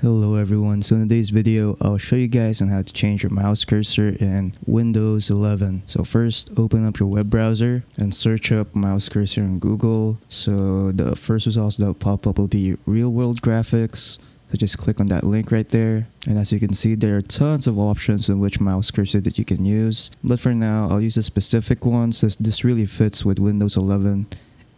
Hello everyone, so in today's video I'll show you guys on how to change your mouse cursor in Windows 11. So first, open up your web browser and search up mouse cursor in Google. So the first results that will pop up will be real world graphics. So just click on that link right there, and as you can see there are tons of options in which mouse cursor that you can use, but for now I'll use a specific one since this really fits with Windows 11.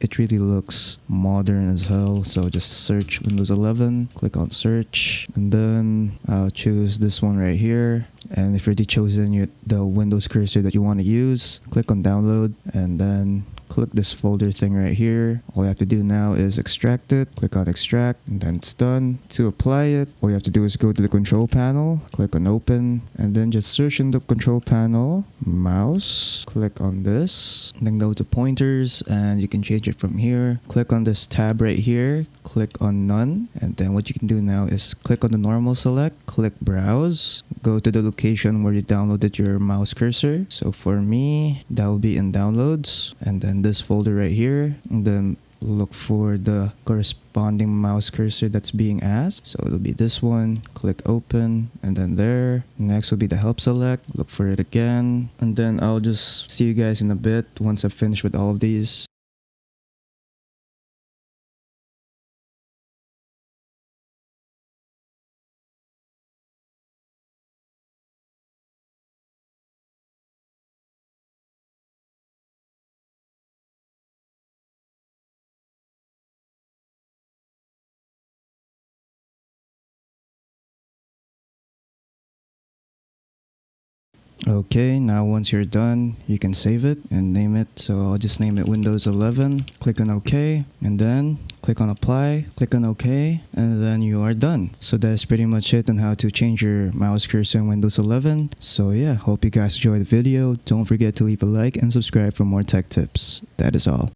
It really looks modern as hell. So just search Windows 11, click on search, and then I'll choose this one right here. And if you've already chosen the Windows cursor that you want to use, click on download and then click this folder thing right here. All you have to do now is extract it, click on extract, and then it's done. To apply it, all you have to do is go to the control panel, click on open, and then just search in the control panel, mouse, click on this, then go to pointers, and you can change it from here. Click on this tab right here, click on none, and then what you can do now is click on the normal select, click browse, go to the location where you downloaded your mouse cursor. So for me, that will be in downloads, and then this folder right here, and then look for the corresponding mouse cursor that's being asked. So it'll be this one, click open, and then there. Next will be the help select, look for it again, and then I'll just see you guys in a bit once I've finished with all of these. Okay, now once you're done, you can save it and name it. So I'll just name it Windows 11, click on OK, and then click on apply, click on OK, and then you are done. So that's pretty much it on how to change your mouse cursor in Windows 11. So yeah, hope you guys enjoyed the video. Don't forget to leave a like and subscribe for more tech tips. That is all.